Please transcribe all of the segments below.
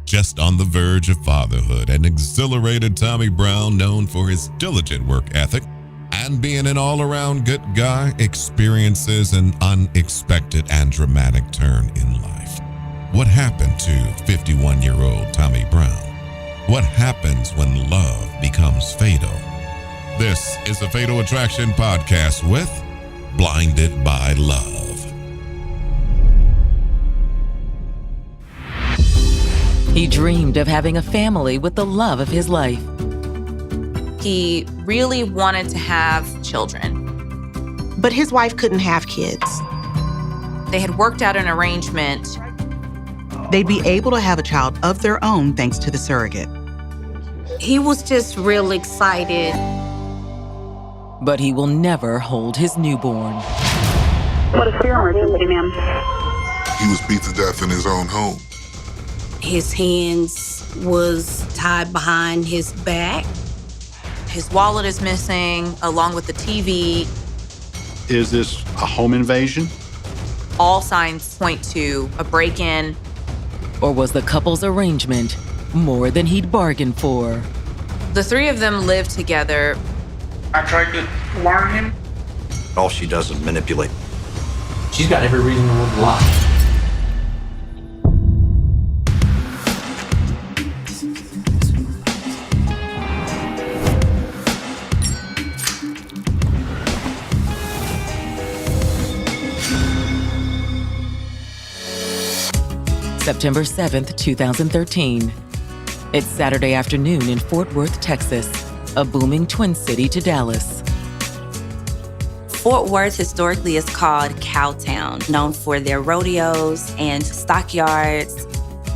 Just on the verge of fatherhood, an exhilarated Tommy Brown, known for his diligent work ethic and being an all-around good guy, experiences an unexpected and dramatic turn in life. What happened to 51-year-old Tommy Brown? What happens when love becomes fatal? This is the Fatal Attraction Podcast with Blinded by Love. He dreamed of having a family with the love of his life. He really wanted to have children. But his wife couldn't have kids. They had worked out an arrangement. They'd be able to have a child of their own thanks to the surrogate. He was just real excited. But he will never hold his newborn. What is your emergency, ma'am? He was beat to death in his own home. His hands was tied behind his back. His wallet is missing, along with the TV. Is this a home invasion? All signs point to a break-in. Or was the couple's arrangement more than he'd bargained for? The three of them lived together. I tried to warn him. All she does is manipulate. She's got every reason to lie. September 7th, 2013. It's Saturday afternoon in Fort Worth, Texas, a booming twin city to Dallas. Fort Worth historically is called Cowtown, known for their rodeos and stockyards.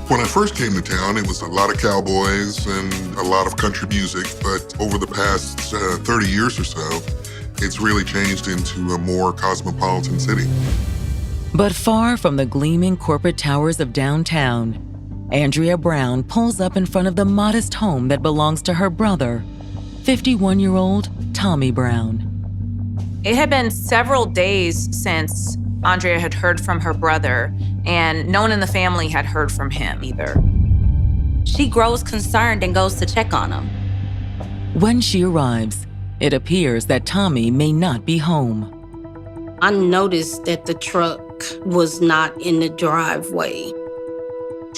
When I first came to town, it was a lot of cowboys and a lot of country music, but over the past 30 years or so, it's really changed into a more cosmopolitan city. But far from the gleaming corporate towers of downtown, Andrea Brown pulls up in front of the modest home that belongs to her brother, 51-year-old Tommy Brown. It had been several days since Andrea had heard from her brother, and no one in the family had heard from him either. She grows concerned and goes to check on him. When she arrives, it appears that Tommy may not be home. I noticed that the truck was not in the driveway.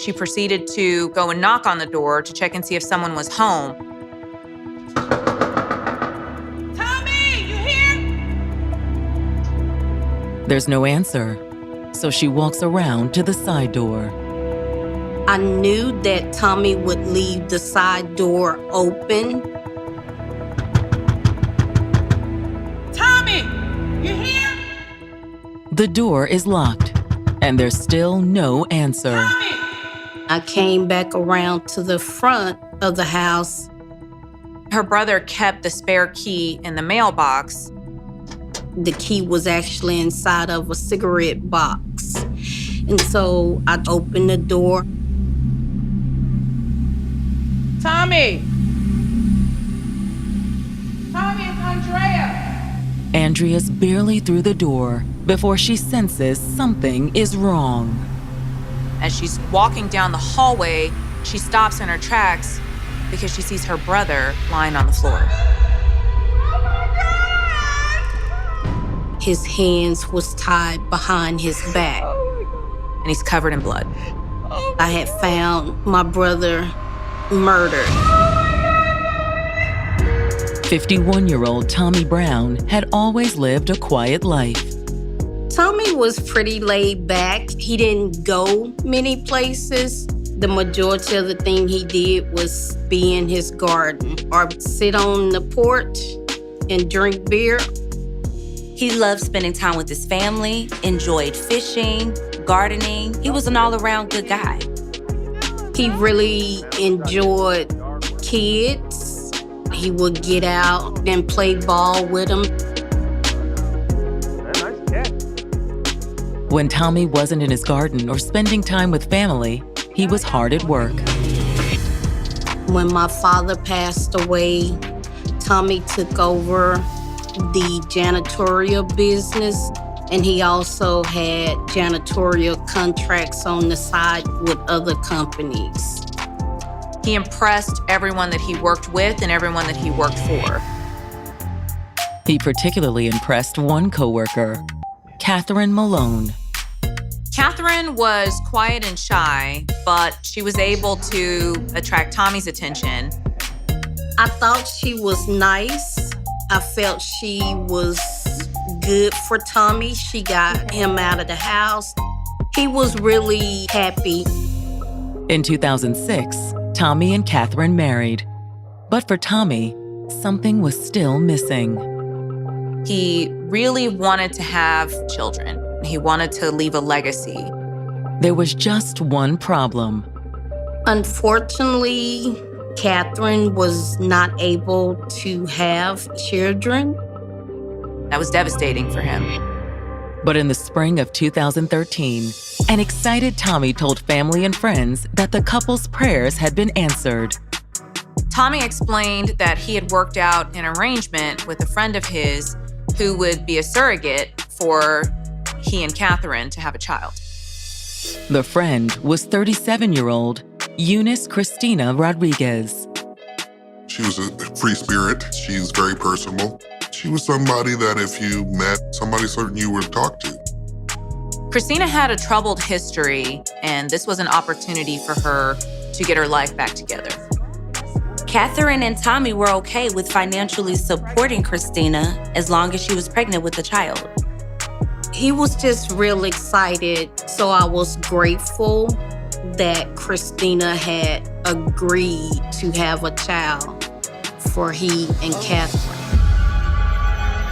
She proceeded to go and knock on the door to check and see if someone was home. Tommy, you here? There's no answer, so she walks around to the side door. I knew that Tommy would leave the side door open. Tommy, you here? The door is locked, and there's still no answer. Tommy! I came back around to the front of the house. Her brother kept the spare key in the mailbox. The key was actually inside of a cigarette box. And so I opened the door. Tommy! Tommy, it's Andrea! Andrea's barely through the door before she senses something is wrong. As she's walking down the hallway, she stops in her tracks because she sees her brother lying on the floor. His hands was tied behind his back. And he's covered in blood. I had found my brother murdered. 51-year-old Tommy Brown had always lived a quiet life. Tommy was pretty laid back. He didn't go many places. The majority of the thing he did was be in his garden or sit on the porch and drink beer. He loved spending time with his family, enjoyed fishing, gardening. He was an all-around good guy. He really enjoyed kids. He would get out and play ball with them. When Tommy wasn't in his garden or spending time with family, he was hard at work. When my father passed away, Tommy took over the janitorial business, and he also had janitorial contracts on the side with other companies. He impressed everyone that he worked with and everyone that he worked for. He particularly impressed one coworker, Catherine Malone. Catherine was quiet and shy, but she was able to attract Tommy's attention. I thought she was nice. I felt she was good for Tommy. She got him out of the house. He was really happy. In 2006, Tommy and Catherine married. But for Tommy, something was still missing. He really wanted to have children. He wanted to leave a legacy. There was just one problem. Unfortunately, Catherine was not able to have children. That was devastating for him. But in the spring of 2013, an excited Tommy told family and friends that the couple's prayers had been answered. Tommy explained that he had worked out an arrangement with a friend of his who would be a surrogate for he and Catherine to have a child. The friend was 37-year-old Eunice Cristina Rodriguez. She was a free spirit. She's very personable. She was somebody that if you met, somebody certain you would talk to. Christina had a troubled history, and this was an opportunity for her to get her life back together. Catherine and Tommy were okay with financially supporting Christina as long as she was pregnant with a child. He was just real excited, so I was grateful that Christina had agreed to have a child for he and Catherine.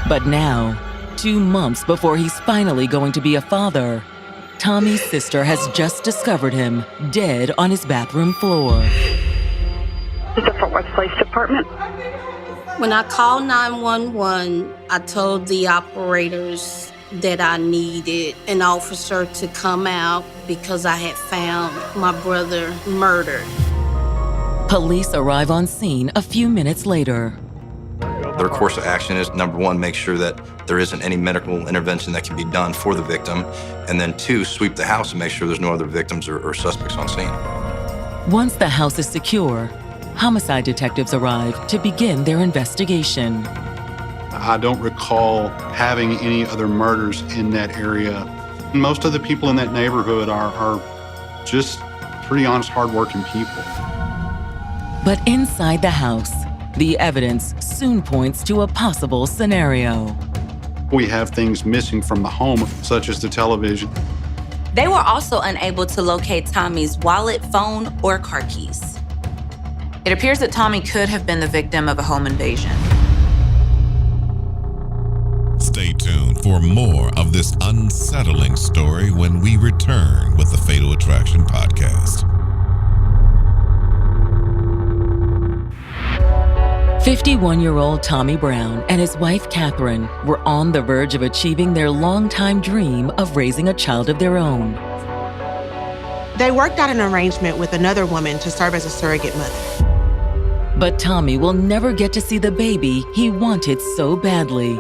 But now, 2 months before he's finally going to be a father, Tommy's sister has just discovered him dead on his bathroom floor. This is the Fort Worth Police Department. When I called 911, I told the operators that I needed an officer to come out because I had found my brother murdered. Police arrive on scene a few minutes later. Their course of action is, number one, make sure that there isn't any medical intervention that can be done for the victim, and then 2, sweep the house and make sure there's no other victims or suspects on scene. Once the house is secure, homicide detectives arrive to begin their investigation. I don't recall having any other murders in that area. Most of the people in that neighborhood are just pretty honest, hardworking people. But inside the house, the evidence soon points to a possible scenario. We have things missing from the home, such as the television. They were also unable to locate Tommy's wallet, phone, or car keys. It appears that Tommy could have been the victim of a home invasion. Stay tuned for more of this unsettling story when we return with the Fatal Attraction Podcast. 51-year-old Tommy Brown and his wife Catherine were on the verge of achieving their longtime dream of raising a child of their own. They worked out an arrangement with another woman to serve as a surrogate mother. But Tommy will never get to see the baby he wanted so badly.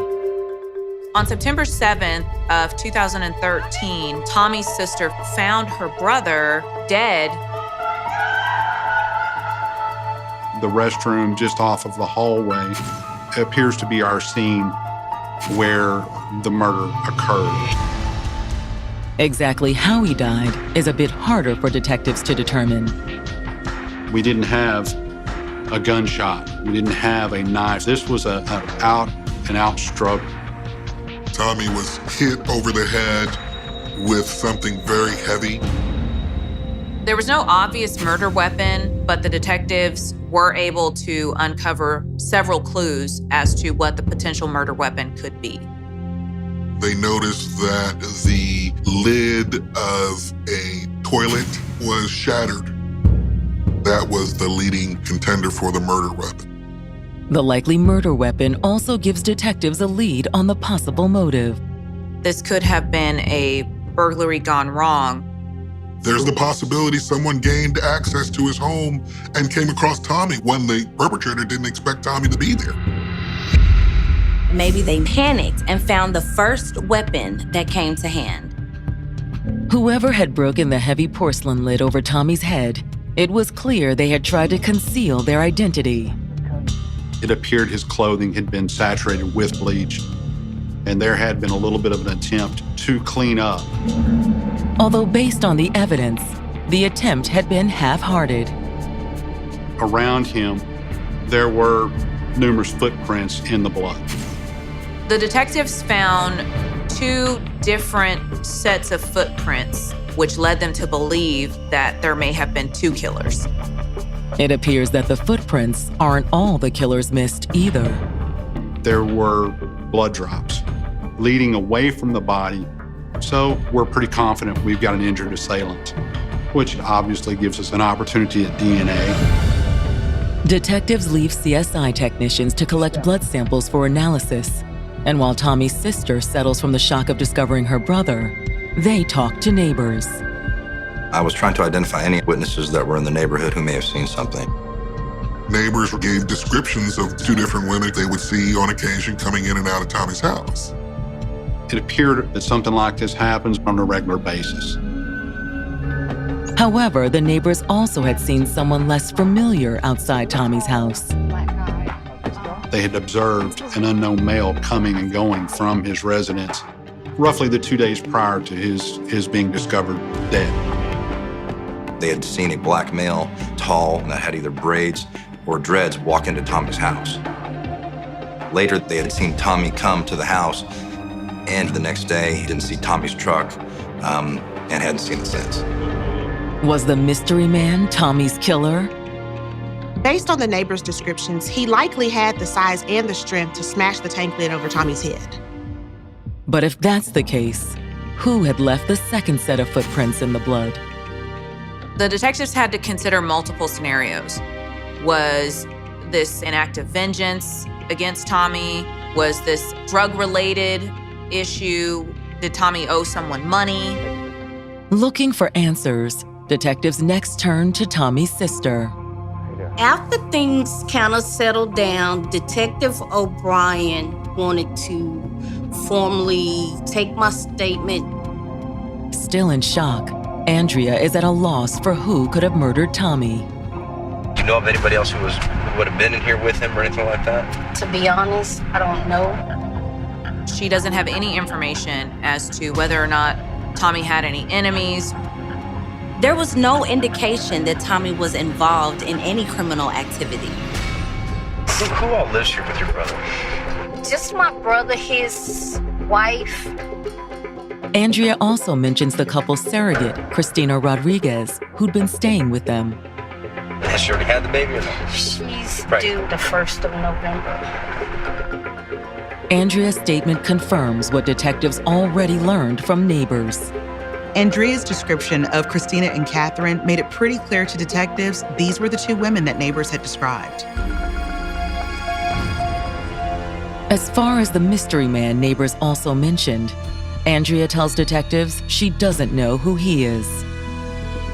On September 7th of 2013, Tommy's sister found her brother dead. The restroom just off of the hallway appears to be our scene where the murder occurred. Exactly how he died is a bit harder for detectives to determine. We didn't have a gunshot. We didn't have a knife. This was an out-and-out struggle. Tommy was hit over the head with something very heavy. There was no obvious murder weapon, but the detectives were able to uncover several clues as to what the potential murder weapon could be. They noticed that the lid of a toilet was shattered. That was the leading contender for the murder weapon. The likely murder weapon also gives detectives a lead on the possible motive. This could have been a burglary gone wrong. There's the possibility someone gained access to his home and came across Tommy when the perpetrator didn't expect Tommy to be there. Maybe they panicked and found the first weapon that came to hand. Whoever had broken the heavy porcelain lid over Tommy's head It was clear they had tried to conceal their identity. It appeared his clothing had been saturated with bleach, and there had been a little bit of an attempt to clean up. Although based on the evidence, the attempt had been half-hearted. Around him, there were numerous footprints in the blood. The detectives found 2 different sets of footprints, which led them to believe that there may have been 2 killers. It appears that the footprints aren't all the killers missed either. There were blood drops leading away from the body, so we're pretty confident we've got an injured assailant, which obviously gives us an opportunity at DNA. Detectives leave CSI technicians to collect blood samples for analysis, and while Tommy's sister settles from the shock of discovering her brother, they talk to neighbors. I was trying to identify any witnesses that were in the neighborhood who may have seen something. Neighbors gave descriptions of 2 different women they would see on occasion coming in and out of Tommy's house. It appeared that something like this happens on a regular basis. However, the neighbors also had seen someone less familiar outside Tommy's house. They had observed an unknown male coming and going from his residence roughly the 2 days prior to his being discovered dead. They had seen a black male, tall, that had either braids or dreads walk into Tommy's house. Later, they had seen Tommy come to the house, and the next day, he didn't see Tommy's truck and hadn't seen it since. Was the mystery man Tommy's killer? Based on the neighbors' descriptions, he likely had the size and the strength to smash the tank lid over Tommy's head. But if that's the case, who had left the second set of footprints in the blood? The detectives had to consider multiple scenarios. Was this an act of vengeance against Tommy? Was this drug-related issue? Did Tommy owe someone money? Looking for answers, detectives next turned to Tommy's sister. After things kind of settled down, Detective O'Brien wanted to formally take my statement. Still in shock, Andrea is at a loss for who could have murdered Tommy. Do you know of anybody else who would have been in here with him or anything like that? To be honest, I don't know. She doesn't have any information as to whether or not Tommy had any enemies. There was no indication that Tommy was involved in any criminal activity. Who all lives here with your brother? Just my brother, his wife. Andrea also mentions the couple's surrogate, Christina Rodriguez, who'd been staying with them. Has she already had the baby or no? She's due the 1st of November. Andrea's statement confirms what detectives already learned from neighbors. Andrea's description of Christina and Catherine made it pretty clear to detectives these were the 2 women that neighbors had described. As far as the mystery man neighbors also mentioned, Andrea tells detectives she doesn't know who he is.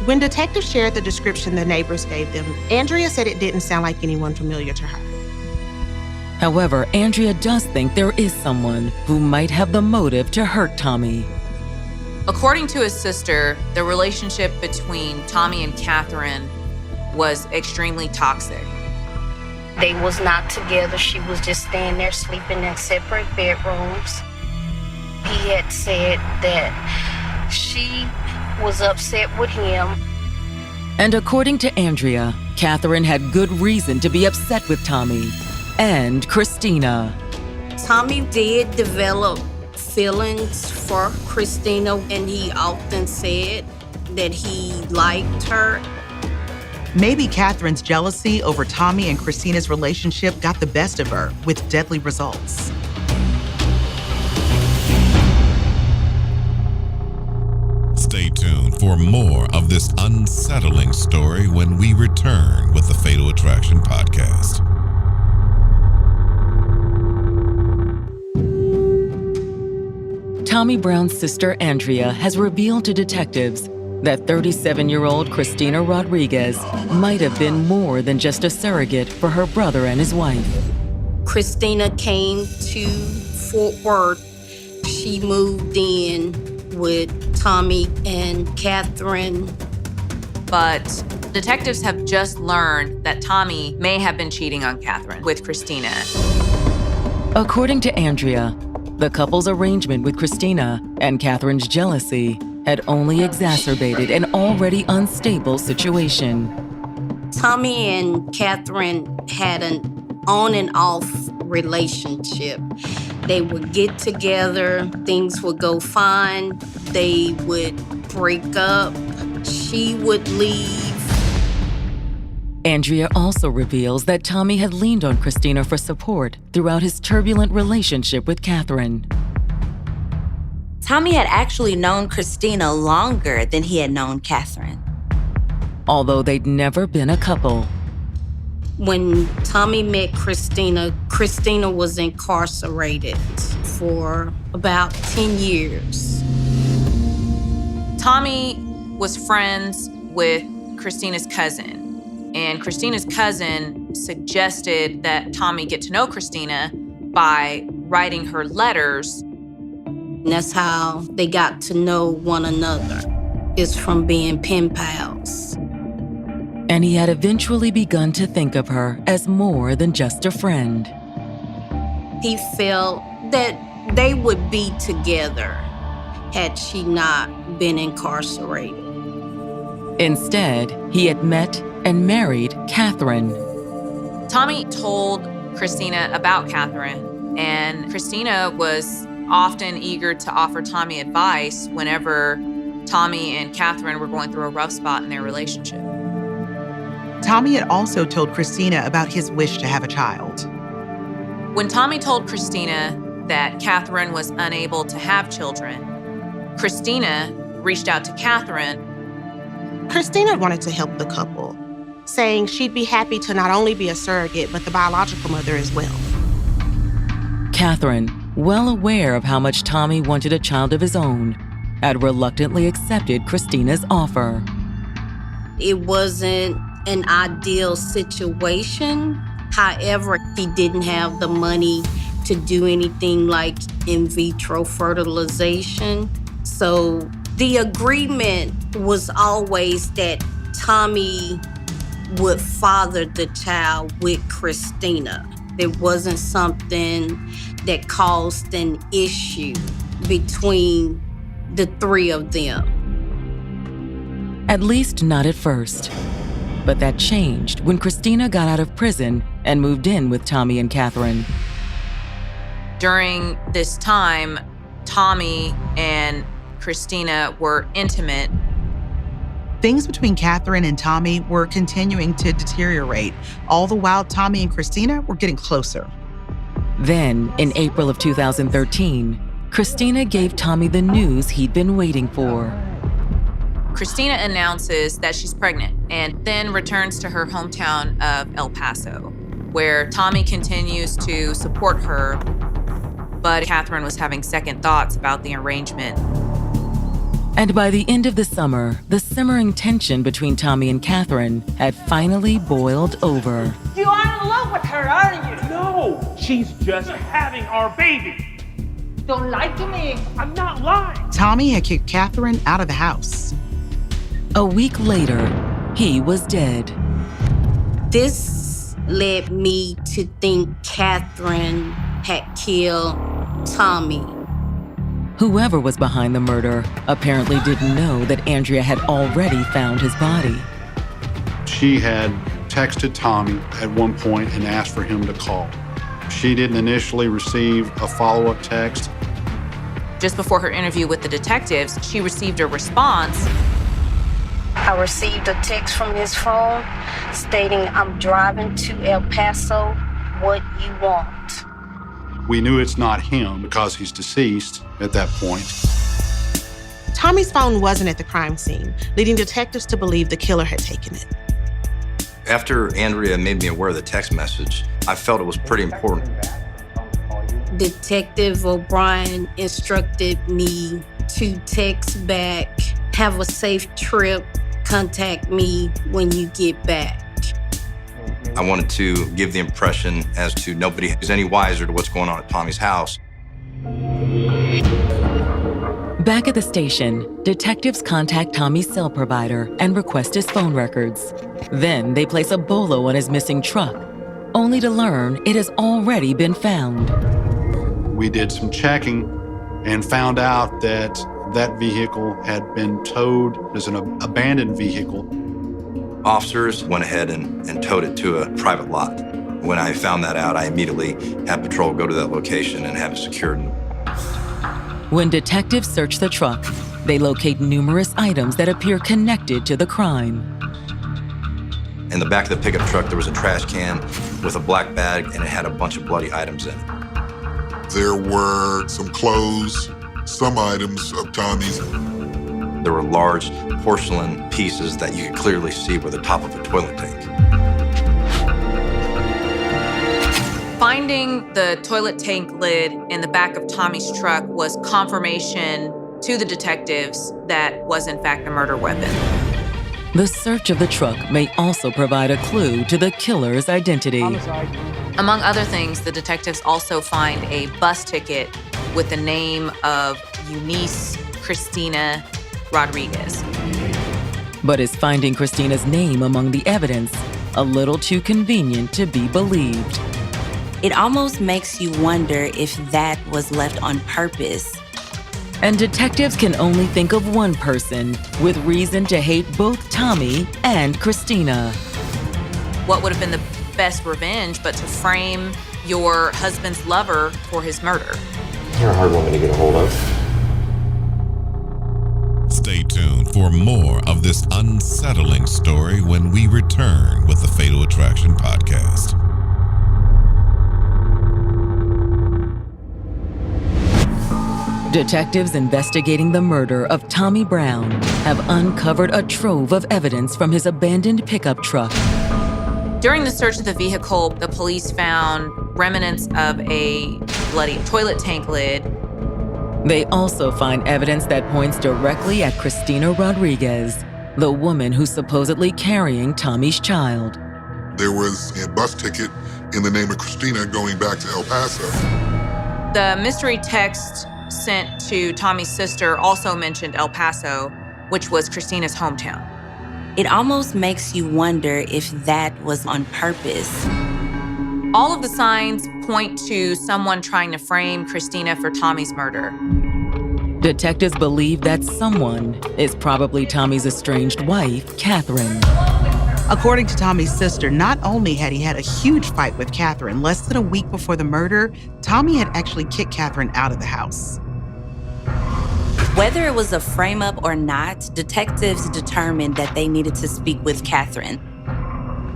When detectives shared the description the neighbors gave them, Andrea said it didn't sound like anyone familiar to her. However, Andrea does think there is someone who might have the motive to hurt Tommy. According to his sister, the relationship between Tommy and Catherine was extremely toxic. They was not together. She was just staying there sleeping in separate bedrooms. He had said that she was upset with him. And according to Andrea, Catherine had good reason to be upset with Tommy and Christina. Tommy did develop feelings for Christina, and he often said that he liked her. Maybe Catherine's jealousy over Tommy and Christina's relationship got the best of her, with deadly results. Stay tuned for more of this unsettling story when we return with the Fatal Attraction podcast. Tommy Brown's sister Andrea has revealed to detectives that 37-year-old Christina Rodriguez might have been more than just a surrogate for her brother and his wife. Christina came to Fort Worth. She moved in with Tommy and Catherine But detectives have just learned that Tommy may have been cheating on Catherine with Christina. According to Andrea, the couple's arrangement with Christina and Catherine's jealousy had only exacerbated an already unstable situation. Tommy and Catherine had an on and off relationship. They would get together, things would go fine, they would break up, she would leave. Andrea also reveals that Tommy had leaned on Christina for support throughout his turbulent relationship with Catherine. Tommy had actually known Christina longer than he had known Catherine. Although they'd never been a couple. When Tommy met Christina, Christina was incarcerated for about 10 years. Tommy was friends with Christina's cousin. And Christina's cousin suggested that Tommy get to know Christina by writing her letters. And that's how they got to know one another, is from being pen pals. And he had eventually begun to think of her as more than just a friend. He felt that they would be together had she not been incarcerated. Instead, he had met and married Catherine. Tommy told Christina about Catherine, and Christina was often eager to offer Tommy advice whenever Tommy and Catherine were going through a rough spot in their relationship. Tommy had also told Christina about his wish to have a child. When Tommy told Christina that Catherine was unable to have children, Christina reached out to Catherine. Christina wanted to help the couple, saying she'd be happy to not only be a surrogate, but the biological mother as well. Catherine, well aware of how much Tommy wanted a child of his own, had reluctantly accepted Christina's offer. It wasn't an ideal situation. However, he didn't have the money to do anything like in vitro fertilization. So the agreement was always that Tommy would father the child with Christina. It wasn't something that caused an issue between the three of them. At least not at first. But that changed when Christina got out of prison and moved in with Tommy and Catherine. During this time, Tommy and Christina were intimate. Things between Catherine and Tommy were continuing to deteriorate. All the while, Tommy and Christina were getting closer. Then, in April of 2013, Christina gave Tommy the news he'd been waiting for. Christina announces that she's pregnant and then returns to her hometown of El Paso, where Tommy continues to support her, but Catherine was having second thoughts about the arrangement. And by the end of the summer, the simmering tension between Tommy and Catherine had finally boiled over. You are in love with her, aren't you? No, she's just having our baby. Don't lie to me. I'm not lying. Tommy had kicked Catherine out of the house. A week later, he was dead. This led me to think Catherine had killed Tommy. Whoever was behind the murder apparently didn't know that Andrea had already found his body. She had texted Tommy at one point and asked for him to call. She didn't initially receive a follow-up text. Just before her interview with the detectives, she received a response. I received a text from his phone stating, "I'm driving to El Paso. What you want?" We knew it's not him because he's deceased at that point. Tommy's phone wasn't at the crime scene, leading detectives to believe the killer had taken it. After Andrea made me aware of the text message, I felt it was pretty important. Detective O'Brien instructed me to text back, "Have a safe trip. Contact me when you get back." I wanted to give the impression as to nobody is any wiser to what's going on at Tommy's house. Back at the station, detectives contact Tommy's cell provider and request his phone records. Then they place a bolo on his missing truck, only to learn it has already been found. We did some checking and found out that that vehicle had been towed as an abandoned vehicle. Officers went ahead and towed it to a private lot. When I found that out, I immediately had patrol go to that location and have it secured. When detectives search the truck, they locate numerous items that appear connected to the crime. In the back of the pickup truck, there was a trash can with a black bag, and it had a bunch of bloody items in it. There were some clothes, some items of Tommy's. There were large porcelain pieces that you could clearly see were the top of a toilet tank. Finding the toilet tank lid in the back of Tommy's truck was confirmation to the detectives that was in fact a murder weapon. The search of the truck may also provide a clue to the killer's identity. Among other things, the detectives also find a bus ticket with the name of Eunice Christina Rodriguez. But is finding Christina's name among the evidence a little too convenient to be believed? It almost makes you wonder if that was left on purpose. And detectives can only think of one person with reason to hate both Tommy and Christina. What would have been the best revenge but to frame your husband's lover for his murder? You're a hard woman to get a hold of. Stay tuned for more of this unsettling story when we return with the Fatal Attraction Podcast. Detectives investigating the murder of Tommy Brown have uncovered a trove of evidence from his abandoned pickup truck. During the search of the vehicle, the police found remnants of a bloody toilet tank lid. They also find evidence that points directly at Christina Rodriguez, the woman who's supposedly carrying Tommy's child. There was a bus ticket in the name of Christina going back to El Paso. The mystery text sent to Tommy's sister also mentioned El Paso, which was Christina's hometown. It almost makes you wonder if that was on purpose. All of the signs point to someone trying to frame Christina for Tommy's murder. Detectives believe that someone is probably Tommy's estranged wife, Catherine. According to Tommy's sister, not only had he had a huge fight with Catherine, less than a week before the murder, Tommy had actually kicked Catherine out of the house. Whether it was a frame-up or not, detectives determined that they needed to speak with Catherine.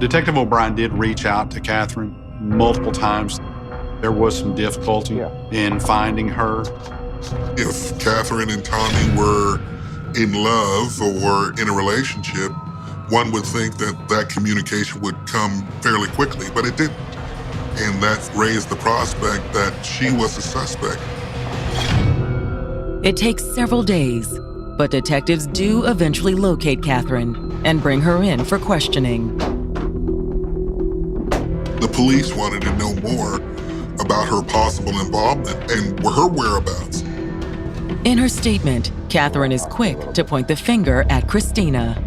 Detective O'Brien did reach out to Catherine multiple times. There was some difficulty in finding her. If Catherine and Tommy were in love or in a relationship, one would think that that communication would come fairly quickly, but it didn't. And that raised the prospect that she was a suspect. It takes several days, but detectives do eventually locate Catherine and bring her in for questioning. The police wanted to know more about her possible involvement and her whereabouts. In her statement, Catherine is quick to point the finger at Christina.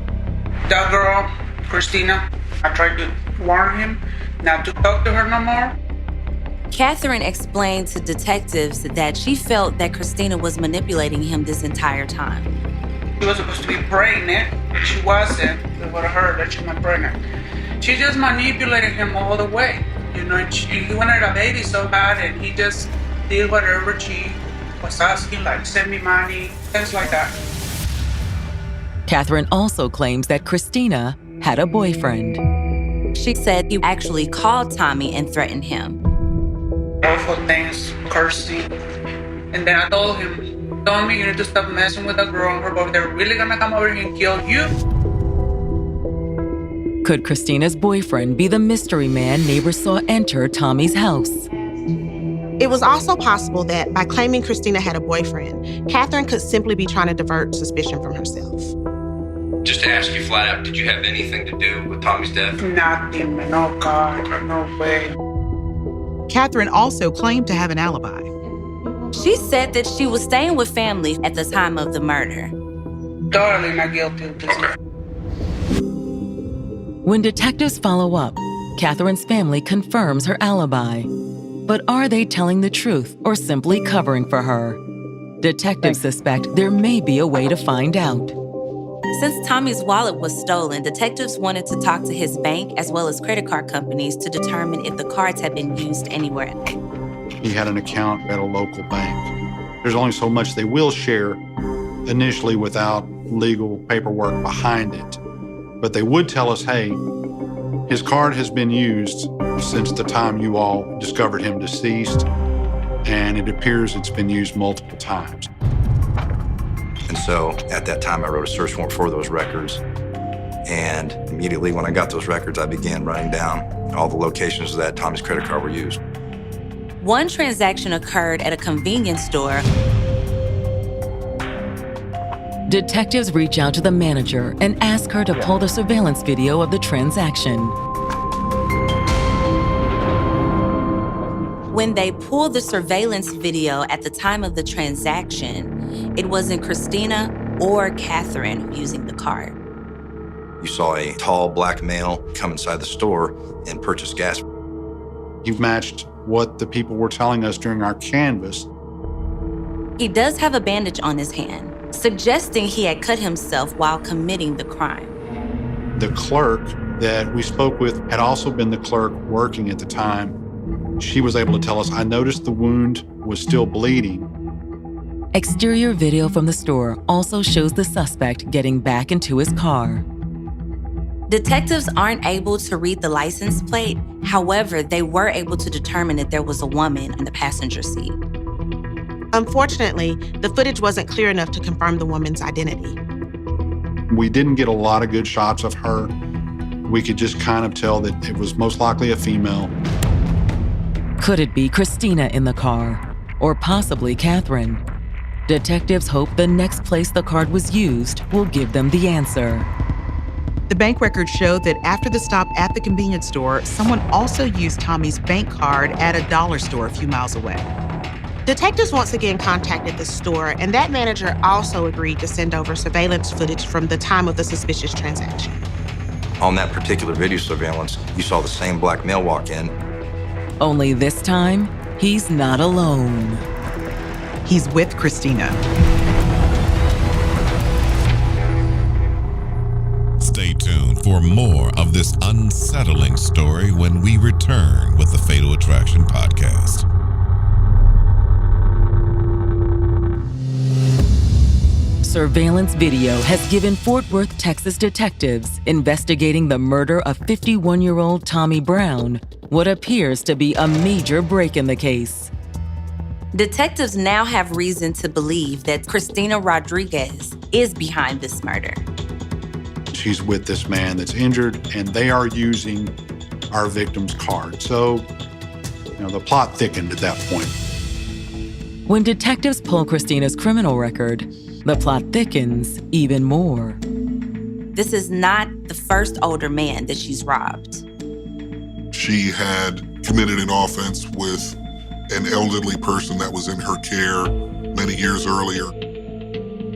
That girl, Christina, I tried to warn him not to talk to her no more. Catherine explained to detectives that she felt that Christina was manipulating him this entire time. She was supposed to be pregnant, but she wasn't. They would have heard that she's not pregnant. She just manipulated him all the way. You know, he wanted a baby so bad, and he just did whatever she was asking, like send me money, things like that. Catherine also claims that Christina had a boyfriend. She said he actually called Tommy and threatened him. Awful things, cursing. And then I told him, Tommy, you need to stop messing with that girl and her boy. They're really gonna come over here and kill you. Could Christina's boyfriend be the mystery man neighbors saw enter Tommy's house? It was also possible that by claiming Christina had a boyfriend, Catherine could simply be trying to divert suspicion from herself. Just to ask you flat out, did you have anything to do with Tommy's death? Nothing, no God, no way. Catherine also claimed to have an alibi. She said that she was staying with family at the time of the murder. Totally not guilty of this. When detectives follow up, Catherine's family confirms her alibi. But are they telling the truth or simply covering for her? Detectives suspect there may be a way to find out. Since Tommy's wallet was stolen, detectives wanted to talk to his bank as well as credit card companies to determine if the cards had been used anywhere. He had an account at a local bank. There's only so much they will share initially without legal paperwork behind it. But they would tell us, hey, his card has been used since the time you all discovered him deceased, and it appears it's been used multiple times. And so at that time, I wrote a search warrant for those records. And immediately when I got those records, I began writing down all the locations that Tommy's credit card were used. One transaction occurred at a convenience store. Detectives reach out to the manager and ask her to pull the surveillance video of the transaction. When they pulled the surveillance video at the time of the transaction, it wasn't Christina or Catherine using the card. You saw a tall black male come inside the store and purchase gas. He matched what the people were telling us during our canvass. He does have a bandage on his hand, suggesting he had cut himself while committing the crime. The clerk that we spoke with had also been the clerk working at the time. She was able to tell us, I noticed the wound was still bleeding. Exterior video from the store also shows the suspect getting back into his car. Detectives aren't able to read the license plate. However, they were able to determine that there was a woman in the passenger seat. Unfortunately, the footage wasn't clear enough to confirm the woman's identity. We didn't get a lot of good shots of her. We could just kind of tell that it was most likely a female. Could it be Christina in the car? Or possibly Catherine? Detectives hope the next place the card was used will give them the answer. The bank records show that after the stop at the convenience store, someone also used Tommy's bank card at a dollar store a few miles away. Detectives once again contacted the store, and that manager also agreed to send over surveillance footage from the time of the suspicious transaction. On that particular video surveillance, you saw the same black male walk in. Only this time, he's not alone. He's with Christina. Stay tuned for more of this unsettling story when we return with the Fatal Attraction podcast. Surveillance video has given Fort Worth, Texas detectives investigating the murder of 51-year-old Tommy Brown what appears to be a major break in the case. Detectives now have reason to believe that Christina Rodriguez is behind this murder. She's with this man that's injured, and they are using our victim's card. So, the plot thickened at that point. When detectives pull Christina's criminal record, the plot thickens even more. This is not the first older man that she's robbed. She had committed an offense with an elderly person that was in her care many years earlier.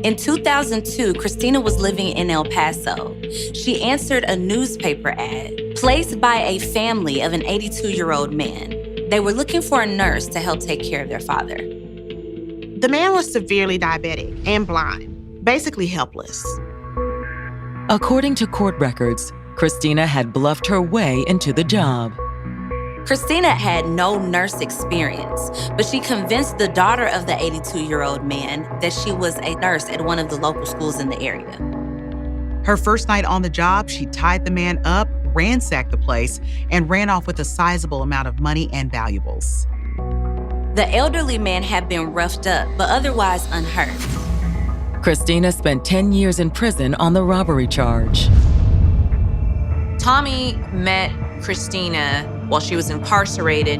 In 2002, Christina was living in El Paso. She answered a newspaper ad placed by a family of an 82-year-old man. They were looking for a nurse to help take care of their father. The man was severely diabetic and blind, basically helpless. According to court records, Christina had bluffed her way into the job. Christina had no nurse experience, but she convinced the daughter of the 82-year-old man that she was a nurse at one of the local schools in the area. Her first night on the job, she tied the man up, ransacked the place, and ran off with a sizable amount of money and valuables. The elderly man had been roughed up, but otherwise unhurt. Christina spent 10 years in prison on the robbery charge. Tommy met Christina while she was incarcerated.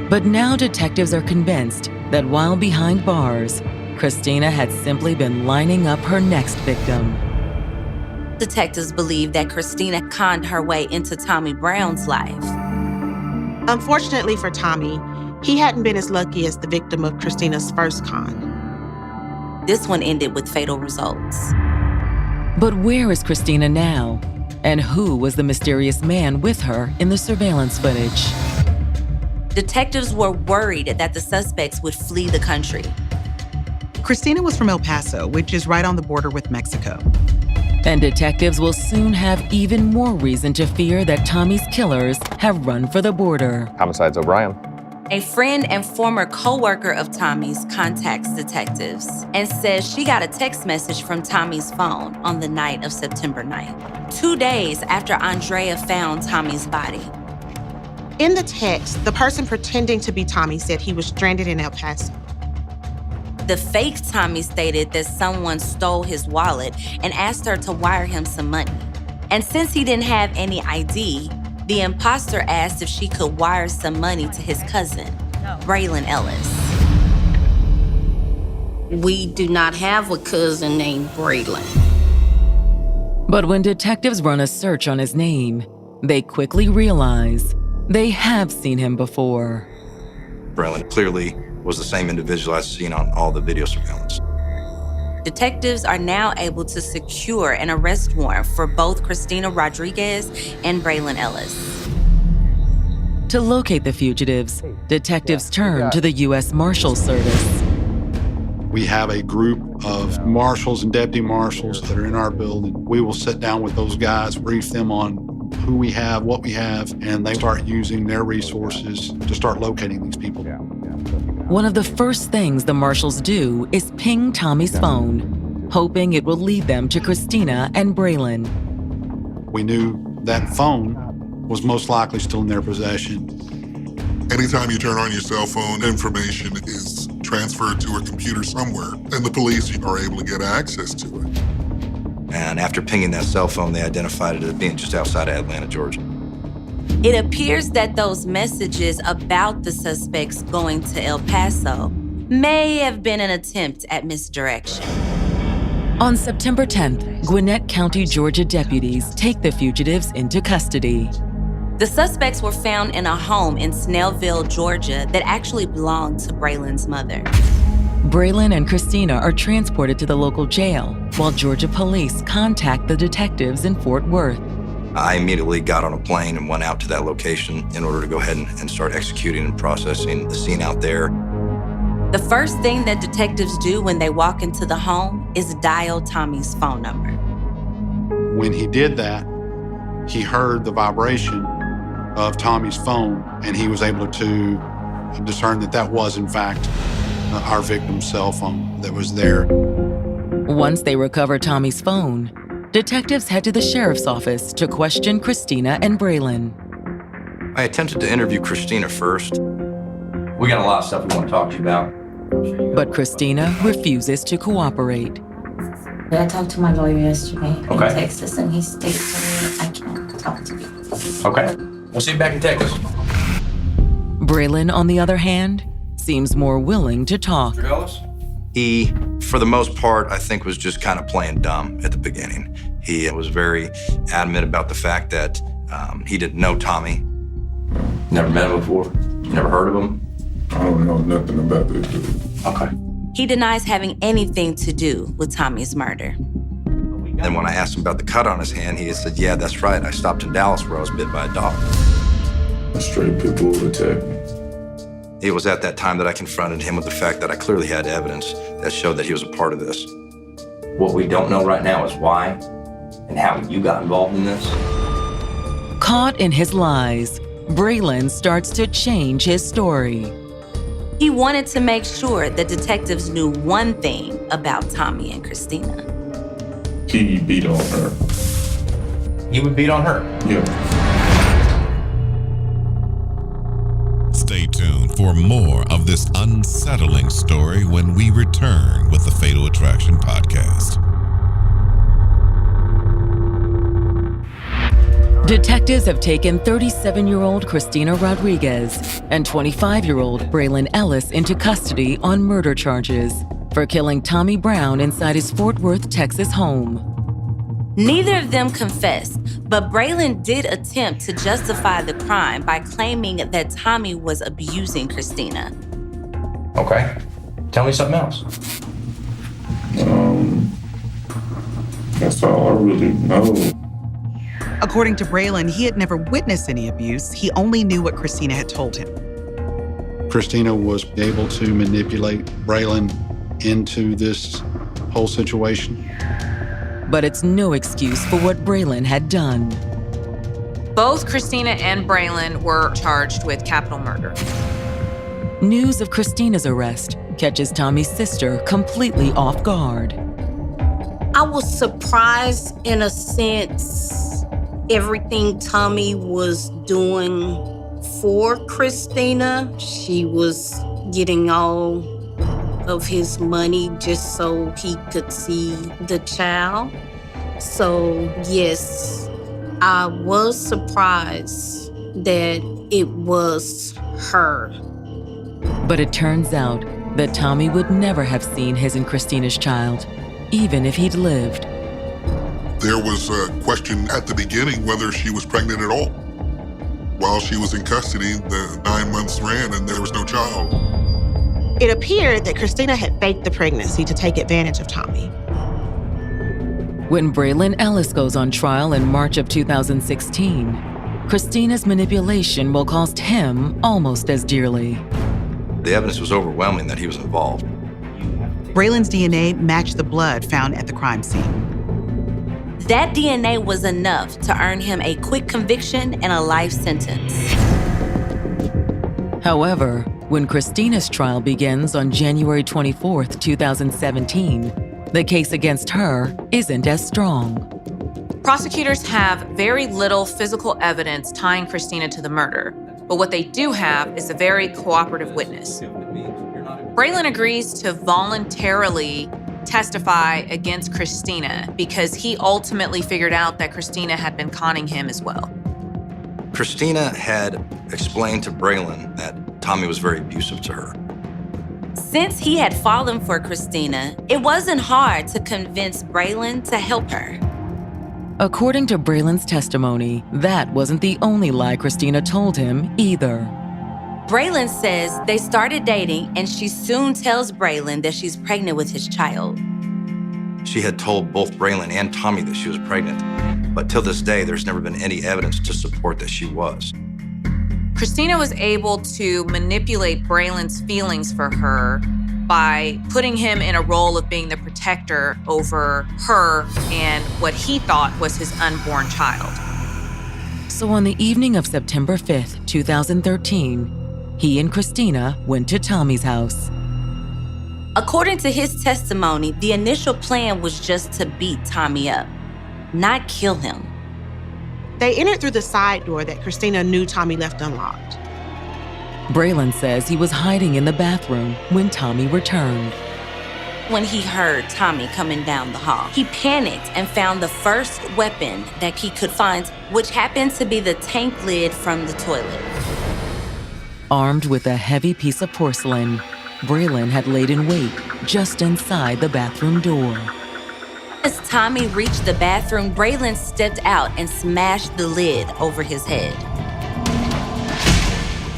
But now detectives are convinced that while behind bars, Christina had simply been lining up her next victim. Detectives believe that Christina conned her way into Tommy Brown's life. Unfortunately for Tommy, He hadn't been as lucky as the victim of Christina's first con. This one ended with fatal results. But where is Christina now? And who was the mysterious man with her in the surveillance footage? Detectives were worried that the suspects would flee the country. Christina was from El Paso, which is right on the border with Mexico. And detectives will soon have even more reason to fear that Tommy's killers have run for the border. Homicide's O'Brien. A friend and former co-worker of Tommy's contacts detectives and says she got a text message from Tommy's phone on the night of September 9th, 2 days after Andrea found Tommy's body. In the text, the person pretending to be Tommy said he was stranded in El Paso. The fake Tommy stated that someone stole his wallet and asked her to wire him some money. And since he didn't have any ID, the imposter asked if she could wire some money to his cousin, Braylon Ellis. We do not have a cousin named Braylon. But when detectives run a search on his name, they quickly realize they have seen him before. Braylon clearly was the same individual I'd seen on all the video surveillance. Detectives are now able to secure an arrest warrant for both Christina Rodriguez and Braylon Ellis. To locate the fugitives, detectives turn to the U.S. Marshals Service. We have a group of marshals and deputy marshals that are in our building. We will sit down with those guys, brief them on who we have, what we have, and they start using their resources to start locating these people. One of the first things the marshals do is ping Tommy's phone, hoping it will lead them to Christina and Braylon. We knew that phone was most likely still in their possession. Anytime you turn on your cell phone, information is transferred to a computer somewhere, and the police are able to get access to it. And after pinging that cell phone, they identified it as being just outside of Atlanta, Georgia. It appears that those messages about the suspects going to El Paso may have been an attempt at misdirection. On September 10th, Gwinnett County, Georgia deputies take the fugitives into custody. The suspects were found in a home in Snellville, Georgia that actually belonged to Braylon's mother. Braylon and Christina are transported to the local jail, while Georgia police contact the detectives in Fort Worth. I immediately got on a plane and went out to that location in order to go ahead and start executing and processing the scene out there. The first thing that detectives do when they walk into the home is dial Tommy's phone number. When he did that, he heard the vibration of Tommy's phone, and he was able to discern that that was, in fact, our victim's cell phone that was there. Once they recover Tommy's phone, detectives head to the sheriff's office to question Christina and Braylon. I attempted to interview Christina first. We got a lot of stuff we want to talk to you about. But Christina refuses to cooperate. I talked to my lawyer yesterday in Okay. Texas, and he stated to me I can't talk to you. Okay. We'll see you back in Texas. Braylon, on the other hand, seems more willing to talk. Mr. Ellis? He, for the most part, I think was just kind of playing dumb at the beginning. He was very adamant about the fact that he didn't know Tommy. Never met him before? Never heard of him? I don't know nothing about this dude. Okay. He denies having anything to do with Tommy's murder. And when I asked him about the cut on his hand, he said, yeah, that's right. I stopped in Dallas where I was bit by a dog. A straight pit bull attacked me. It was at that time that I confronted him with the fact that I clearly had evidence that showed that he was a part of this. What we don't know right now is why and how you got involved in this. Caught in his lies, Braylon starts to change his story. He wanted to make sure that detectives knew one thing about Tommy and Christina. He beat on her. He would beat on her? Yeah. Stay tuned for more of this unsettling story when we return with the Fatal Attraction Podcast. Detectives have taken 37-year-old Christina Rodriguez and 25-year-old Braylon Ellis into custody on murder charges for killing Tommy Brown inside his Fort Worth, Texas home. Neither of them confessed, but Braylon did attempt to justify the crime by claiming that Tommy was abusing Christina. Okay. Tell me something else. That's all I really know. According to Braylon, he had never witnessed any abuse. He only knew what Christina had told him. Christina was able to manipulate Braylon into this whole situation. But it's no excuse for what Braylon had done. Both Christina and Braylon were charged with capital murder. News of Christina's arrest catches Tommy's sister completely off guard. I was surprised in a sense, everything Tommy was doing for Christina. She was getting all of his money just so he could see the child. So yes, I was surprised that it was her. But it turns out that Tommy would never have seen his and Christina's child, even if he'd lived. There was a question at the beginning whether she was pregnant at all. While she was in custody, the 9 months ran and there was no child. It appeared that Christina had faked the pregnancy to take advantage of Tommy. When Braylon Ellis goes on trial in March of 2016, Christina's manipulation will cost him almost as dearly. The evidence was overwhelming that he was involved. Braylon's DNA matched the blood found at the crime scene. That DNA was enough to earn him a quick conviction and a life sentence. However, when Christina's trial begins on January 24th, 2017, the case against her isn't as strong. Prosecutors have very little physical evidence tying Christina to the murder, but what they do have is a very cooperative witness. Braylon agrees to voluntarily testify against Christina because he ultimately figured out that Christina had been conning him as well. Christina had explained to Braylon that Tommy was very abusive to her. Since he had fallen for Christina, it wasn't hard to convince Braylon to help her. According to Braylon's testimony, that wasn't the only lie Christina told him either. Braylon says they started dating and she soon tells Braylon that she's pregnant with his child. She had told both Braylon and Tommy that she was pregnant, but till this day, there's never been any evidence to support that she was. Christina was able to manipulate Braylon's feelings for her by putting him in a role of being the protector over her and what he thought was his unborn child. So on the evening of September 5th, 2013, he and Christina went to Tommy's house. According to his testimony, the initial plan was just to beat Tommy up, not kill him. They entered through the side door that Christina knew Tommy left unlocked. Braylon says he was hiding in the bathroom when Tommy returned. When he heard Tommy coming down the hall, he panicked and found the first weapon that he could find, which happened to be the tank lid from the toilet. Armed with a heavy piece of porcelain, Braylon had laid in wait just inside the bathroom door. As Tommy reached the bathroom, Braylon stepped out and smashed the lid over his head.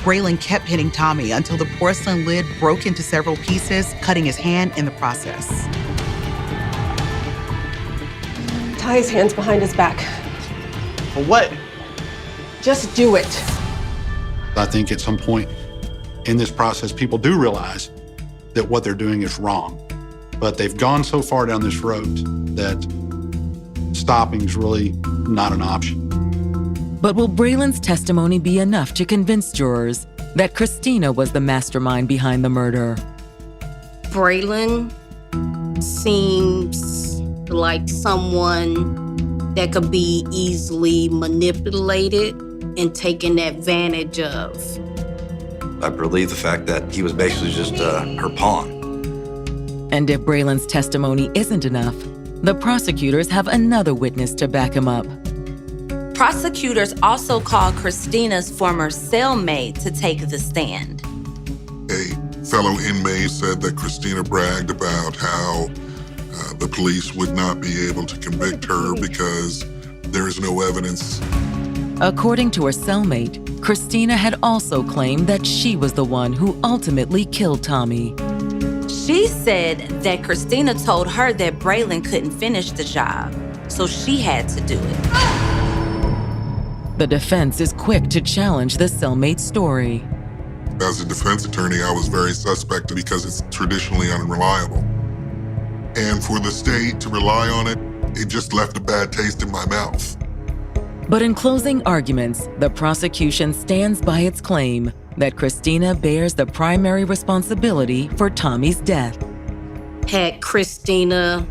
Braylon kept hitting Tommy until the porcelain lid broke into several pieces, cutting his hand in the process. Tie his hands behind his back. For what? Just do it. I think at some point in this process, people do realize that what they're doing is wrong. But they've gone so far down this road that stopping is really not an option. But will Braylon's testimony be enough to convince jurors that Christina was the mastermind behind the murder? Braylon seems like someone that could be easily manipulated and taken advantage of. I believe the fact that he was basically just her pawn. And if Braylon's testimony isn't enough, the prosecutors have another witness to back him up. Prosecutors also called Christina's former cellmate to take the stand. A fellow inmate said that Christina bragged about how The police would not be able to convict her because there is no evidence. According to her cellmate, Christina had also claimed that she was the one who ultimately killed Tommy. She said that Christina told her that Braylon couldn't finish the job, so she had to do it. The defense is quick to challenge the cellmate's story. As a defense attorney, I was very suspect because it's traditionally unreliable. And for the state to rely on it, it just left a bad taste in my mouth. But in closing arguments, the prosecution stands by its claim that Christina bears the primary responsibility for Tommy's death. Had Christina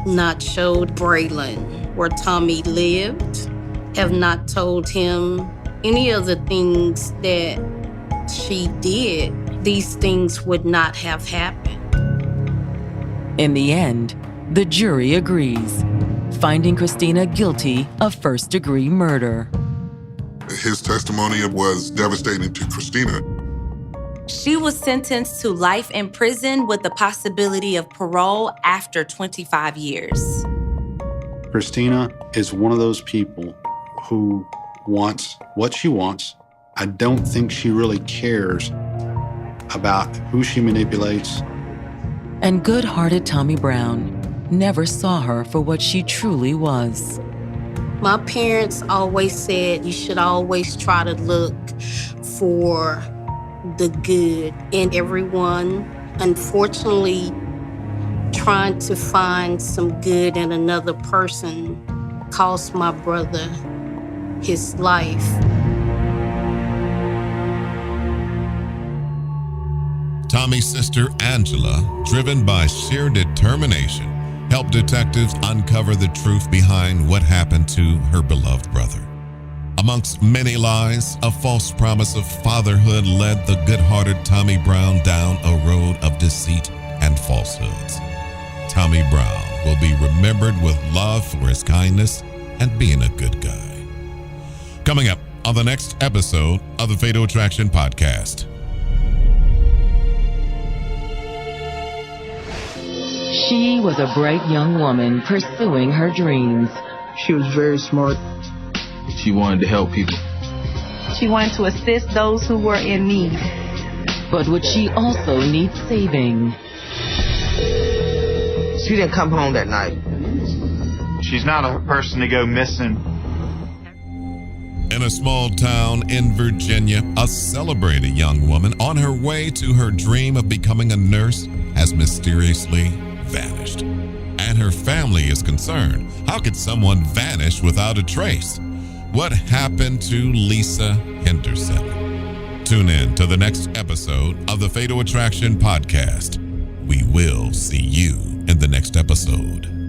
not showed Braylon where Tommy lived, have not told him any of the things that she did, these things would not have happened. In the end, the jury agrees, finding Christina guilty of first-degree murder. His testimony was devastating to Christina. She was sentenced to life in prison with the possibility of parole after 25 years. Christina is one of those people who wants what she wants. I don't think she really cares about who she manipulates. And good-hearted Tommy Brown never saw her for what she truly was. My parents always said you should always try to look for the good in everyone. Unfortunately, trying to find some good in another person cost my brother his life. Tommy's sister, Angela, driven by sheer determination, helped detectives uncover the truth behind what happened to her beloved brother. Amongst many lies, a false promise of fatherhood led the good-hearted Tommy Brown down a road of deceit and falsehoods. Tommy Brown will be remembered with love for his kindness and being a good guy. Coming up on the next episode of the Fatal Attraction Podcast. She was a bright young woman pursuing her dreams. She was very smart. She wanted to help people. She wanted to assist those who were in need. But would she also need saving? She didn't come home that night. She's not a person to go missing. In a small town in Virginia, a celebrated young woman on her way to her dream of becoming a nurse has mysteriously vanished. And her family is concerned. How could someone vanish without a trace? What happened to Lisa Henderson? Tune in to the next episode of the Fatal Attraction Podcast. We will see you in the next episode.